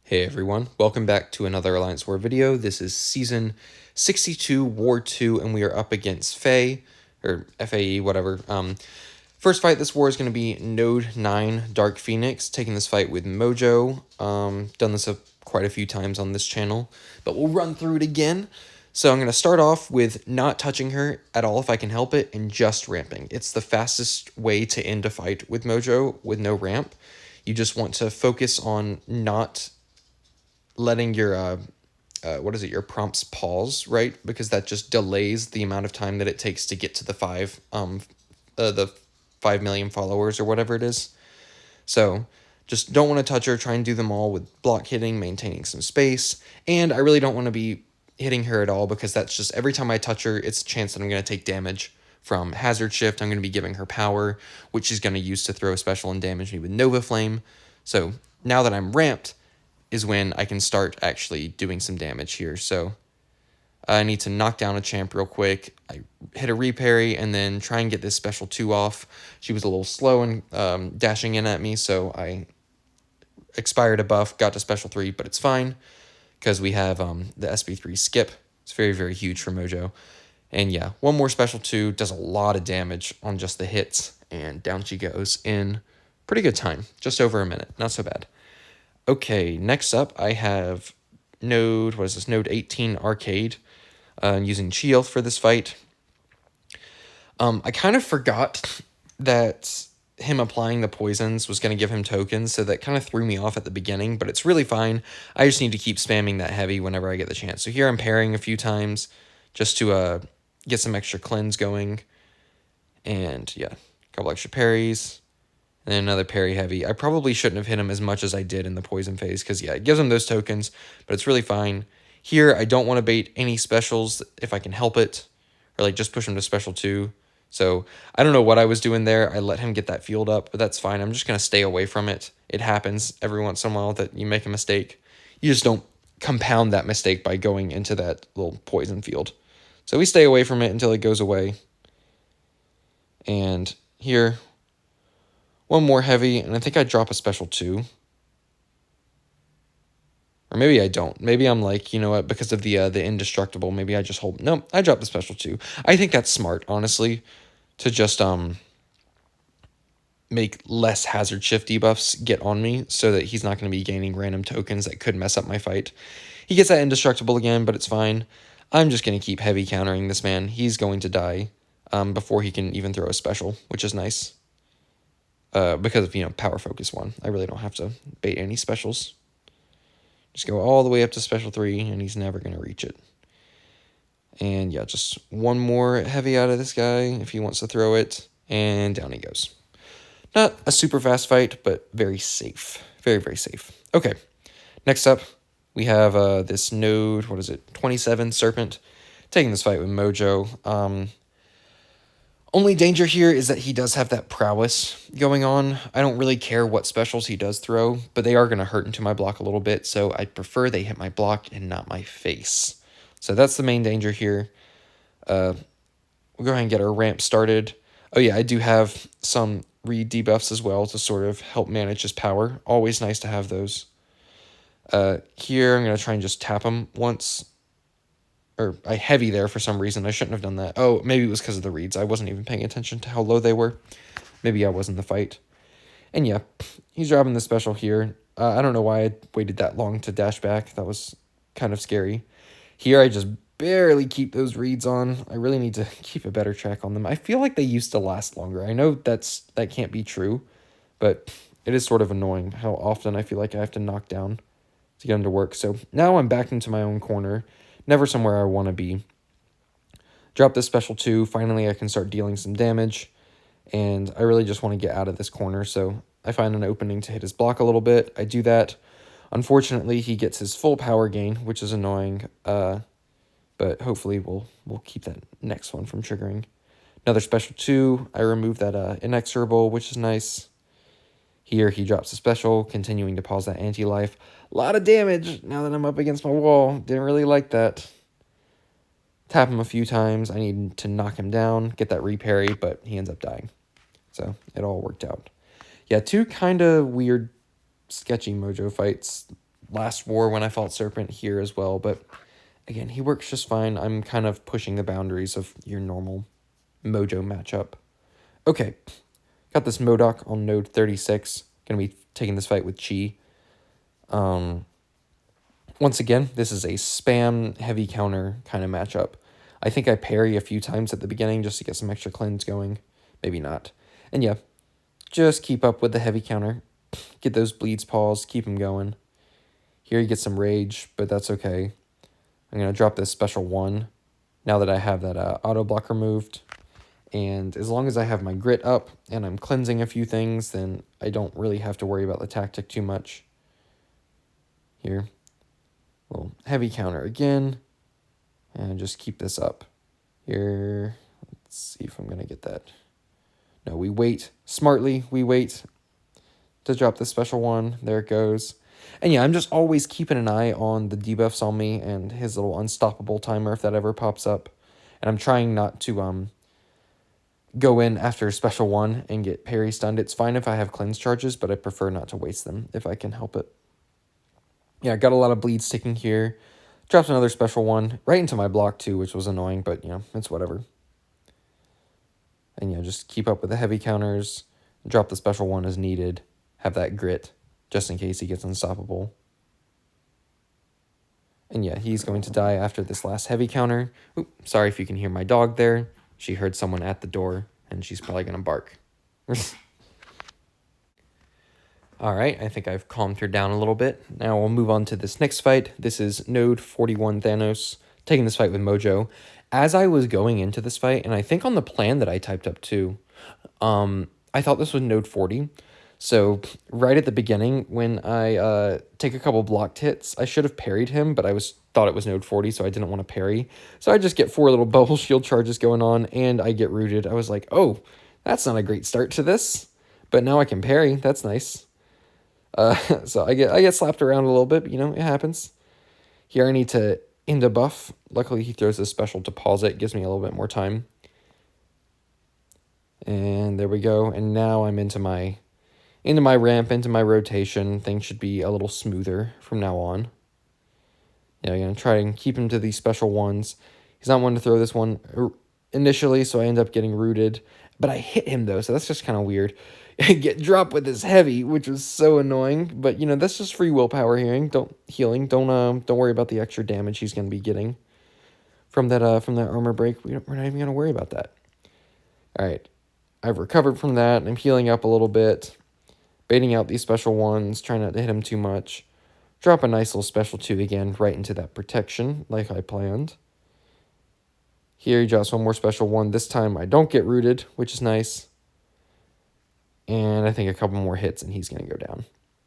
Hey everyone, welcome back to another Alliance War video. This is Season 62, War 2, and we are up against FAE, or FAE, whatever. First fight this war is going to be Node9 Dark Phoenix, taking this fight with Mojo. Done this quite a few times on this channel, but we'll run through it again. So I'm going to start off with not touching her at all if I can help it, and just ramping. It's the fastest way to end a fight with Mojo with no ramp. You just want to focus on not letting your your prompts pause, right? Because that just delays the amount of time that it takes to get to the 5 million followers or whatever it is. So just don't want to touch her. Try and do them all with block hitting, maintaining some space. And I really don't want to be hitting her at all, because that's just every time I touch her, it's a chance that I'm going to take damage from Hazard Shift. I'm going to be giving her power, which she's going to use to throw a special and damage me with Nova Flame. So now that I'm ramped is when I can start actually doing some damage here. So I need to knock down a champ real quick. I hit a reparry and then try and get this special 2 off. She was a little slow and dashing in at me, so I expired a buff, got to special 3, but it's fine because we have the SB3 skip. It's very, very huge for Mojo. And yeah, one more special 2 does a lot of damage on just the hits, and down she goes in pretty good time, just over a minute. Not so bad. Okay, next up I have Node 18 Arcade, using Chee'ilth for this fight. I kind of forgot that him applying the poisons was going to give him tokens, so that kind of threw me off at the beginning, but it's really fine. I just need to keep spamming that heavy whenever I get the chance. So here I'm parrying a few times just to get some extra cleanse going, and yeah, a couple extra parries. And then another parry heavy. I probably shouldn't have hit him as much as I did in the poison phase, because yeah, it gives him those tokens, but it's really fine. Here, I don't want to bait any specials if I can help it, or like just push him to special 2. So I don't know what I was doing there. I let him get that field up, but that's fine. I'm just going to stay away from it. It happens every once in a while that you make a mistake. You just don't compound that mistake by going into that little poison field. So we stay away from it until it goes away. And here, one more heavy, and I think I drop a special 2. Or maybe I don't. Maybe I'm like, you know what, because of the indestructible, maybe I just hold. No, I drop the special 2. I think that's smart, honestly, to just make less hazard shift debuffs get on me, so that he's not going to be gaining random tokens that could mess up my fight. He gets that indestructible again, but it's fine. I'm just going to keep heavy countering this man. He's going to die before he can even throw a special, which is nice. Because of, power focus 1. I really don't have to bait any specials. Just go all the way up to special 3, and he's never going to reach it. And yeah, just one more heavy out of this guy if he wants to throw it, and down he goes. Not a super fast fight, but very safe. Very, very safe. Okay, next up, we have this Node, 27 Serpent, taking this fight with Mojo. Only danger here is that he does have that prowess going on. I don't really care what specials he does throw, but they are going to hurt into my block a little bit, so I prefer they hit my block and not my face. So that's the main danger here. We'll go ahead and get our ramp started. Oh yeah, I do have some read debuffs as well to sort of help manage his power. Always nice to have those. Here I'm going to try and just tap him once. Or I heavy there for some reason. I shouldn't have done that. Oh, maybe it was because of the reads. I wasn't even paying attention to how low they were. Maybe I was in the fight. And yeah, he's dropping the special here. I don't know why I waited that long to dash back. That was kind of scary. Here I just barely keep those reads on. I really need to keep a better track on them. I feel like they used to last longer. I know that can't be true, but it is sort of annoying how often I feel like I have to knock down to get them to work. So now I'm back into my own corner. Never somewhere I want to be. Drop this special 2. Finally, I can start dealing some damage. And I really just want to get out of this corner. So I find an opening to hit his block a little bit. I do that. Unfortunately, he gets his full power gain, which is annoying. But hopefully we'll keep that next one from triggering. Another special 2. I remove that inexorable, which is nice. Here he drops a special, continuing to pause that anti-life. A lot of damage now that I'm up against my wall. Didn't really like that. Tap him a few times. I need to knock him down, get that reparry, but he ends up dying. So it all worked out. Yeah, 2 kind of weird, sketchy Mojo fights. last war when I fought Serpent here as well, but again, he works just fine. I'm kind of pushing the boundaries of your normal Mojo matchup. Okay, got this M.O.D.O.K on node 36. Gonna be taking this fight with Chi. Once again, this is a spam heavy counter kind of matchup. I think I parry a few times at the beginning just to get some extra cleanse going. Maybe not. And yeah, just keep up with the heavy counter. Get those bleeds paused, keep him going. Here you get some rage, but that's okay. I'm going to drop this special 1 now that I have that auto block removed. And as long as I have my grit up and I'm cleansing a few things, then I don't really have to worry about the tactic too much. Here, little heavy counter again. And just keep this up. Here, let's see if I'm going to get that. No, we wait smartly. We wait to drop the special 1. There it goes. And yeah, I'm just always keeping an eye on the debuffs on me and his little unstoppable timer if that ever pops up. And I'm trying not to go in after special 1 and get parry stunned. It's fine if I have cleanse charges, but I prefer not to waste them if I can help it. Yeah, I got a lot of bleed sticking here. Dropped another special 1 right into my block too, which was annoying, but you know, it's whatever. And yeah, just keep up with the heavy counters. Drop the special 1 as needed. Have that grit just in case he gets unstoppable. And yeah, he's going to die after this last heavy counter. Oop, sorry if you can hear my dog there. She heard someone at the door, and she's probably going to bark. All right, I think I've calmed her down a little bit. Now we'll move on to this next fight. This is node 41 Thanos, taking this fight with Mojo. As I was going into this fight, and I think on the plan that I typed up too, I thought this was node 40. So right at the beginning, when I take a couple blocked hits, I should have parried him, but I thought it was node 40, so I didn't want to parry. So I just get 4 little bubble shield charges going on, and I get rooted. I was like, oh, that's not a great start to this, but now I can parry. That's nice. So I get slapped around a little bit, but, you know, it happens. Here I need to end a buff. Luckily, he throws this special to pause it. Gives me a little bit more time. And there we go. And now I'm into my ramp, into my rotation. Things should be a little smoother from now on. Yeah, I'm going to try and keep him to these special 1s. He's not one to throw this one initially, so I end up getting rooted. But I hit him, though, so that's just kind of weird. I get dropped with his heavy, which was so annoying. But, you know, that's just free willpower healing. Don't worry about the extra damage he's going to be getting from that armor break. We're not even going to worry about that. All right. I've recovered from that. I'm healing up a little bit. Baiting out these special 1s, trying not to hit him too much. Drop a nice little special 2 again, right into that protection, like I planned. Here he drops one more special 1. This time I don't get rooted, which is nice. And I think a couple more hits and he's going to go down.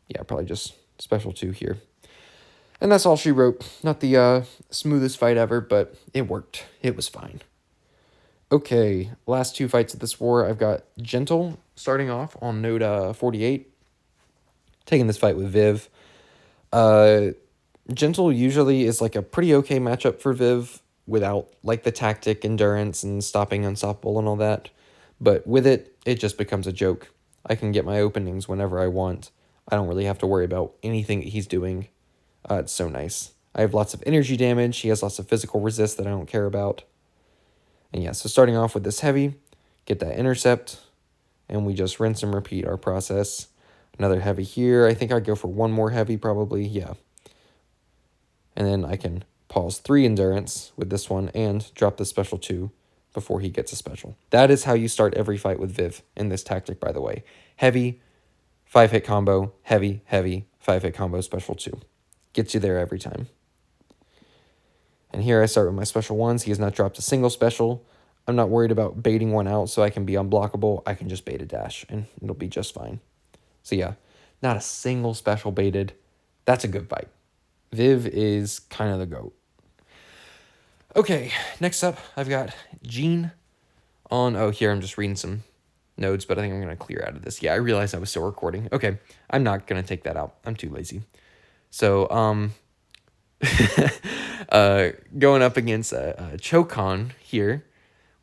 Yeah, probably just special 2 here. And that's all she wrote. Not the smoothest fight ever, but it worked. It was fine. Okay, last 2 fights of this war. I've got Gentle starting off on node 48. Taking this fight with Viv. Gentle usually is like a pretty okay matchup for Viv without like the tactic, endurance, and stopping unstoppable and all that. But with it, it just becomes a joke. I can get my openings whenever I want. I don't really have to worry about anything that he's doing. It's so nice. I have lots of energy damage. He has lots of physical resist that I don't care about. And yeah, so starting off with this heavy, get that intercept, and we just rinse and repeat our process. Another heavy here. I think I'd go for 1 more heavy probably, yeah. And then I can pause 3 endurance with this one and drop the special 2 before he gets a special. That is how you start every fight with Viv in this tactic, by the way. Heavy, 5-hit combo, heavy, heavy, 5-hit combo, special 2. Gets you there every time. And here I start with my special 1s. He has not dropped a single special. I'm not worried about baiting one out so I can be unblockable. I can just bait a dash and it'll be just fine. So yeah, not a single special baited. That's a good fight. Viv is kind of the GOAT. Okay, next up, I've got Jean on... Oh, here, I'm just reading some nodes, but I think I'm going to clear out of this. Yeah, I realized I was still recording. Okay, I'm not going to take that out. I'm too lazy. So, going up against Chokon here.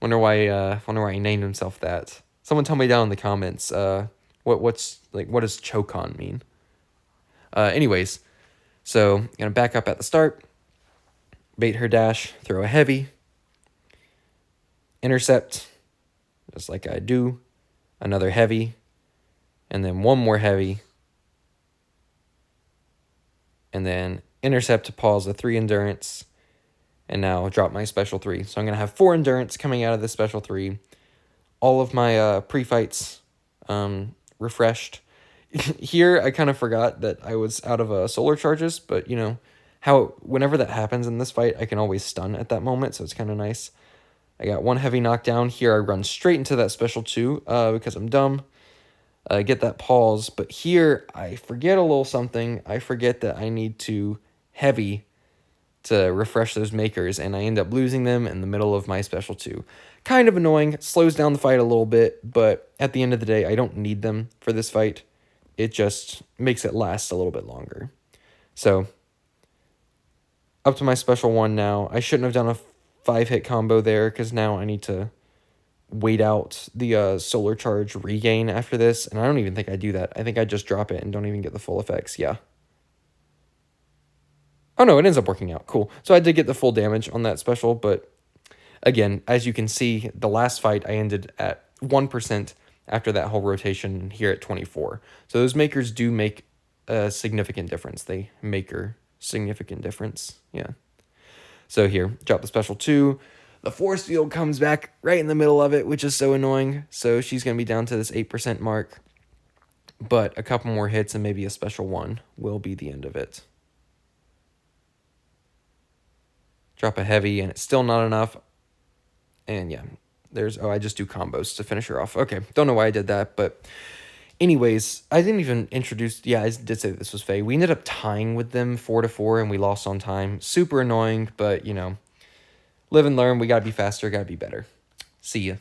Wonder why he named himself that. Someone tell me down in the comments, what does Chokon mean? Anyways, So I'm going to back up at the start, bait her dash, throw a heavy, intercept, just like I do, another heavy, and then one more heavy, and then intercept to pause a 3 endurance, and now drop my special 3. So I'm going to have 4 endurance coming out of this special 3. All of my pre-fights refreshed. Here, I kind of forgot that I was out of solar charges, but you know, how whenever that happens in this fight, I can always stun at that moment, so it's kind of nice. I got 1 heavy knockdown. Here, I run straight into that special 2 because I'm dumb. Get that pause, but here, I forget a little something. I forget that I need to heavy to refresh those makers, and I end up losing them in the middle of my special 2. Kind of annoying, slows down the fight a little bit, but at the end of the day, I don't need them for this fight. It just makes it last a little bit longer. So, up to my special 1 now. I shouldn't have done a 5-hit combo there, because now I need to wait out the solar charge regain after this, and I don't even think I do that. I think I just drop it and don't even get the full effects, yeah. Oh no, it ends up working out, cool. So I did get the full damage on that special, but again, as you can see, the last fight I ended at 1% after that whole rotation, here at 24. So those makers do make a significant difference. They make a significant difference, yeah. So here, drop the special 2. The force field comes back right in the middle of it, which is so annoying. So she's going to be down to this 8% mark. But a couple more hits and maybe a special 1 will be the end of it. Drop a heavy, and it's still not enough. And yeah, I just do combos to finish her off. Okay, don't know why I did that, but anyways, I didn't even introduce, yeah, I did say this was FAE. We ended up tying with them 4-4, and we lost on time. Super annoying, but, you know, live and learn. We got to be faster, got to be better. See ya.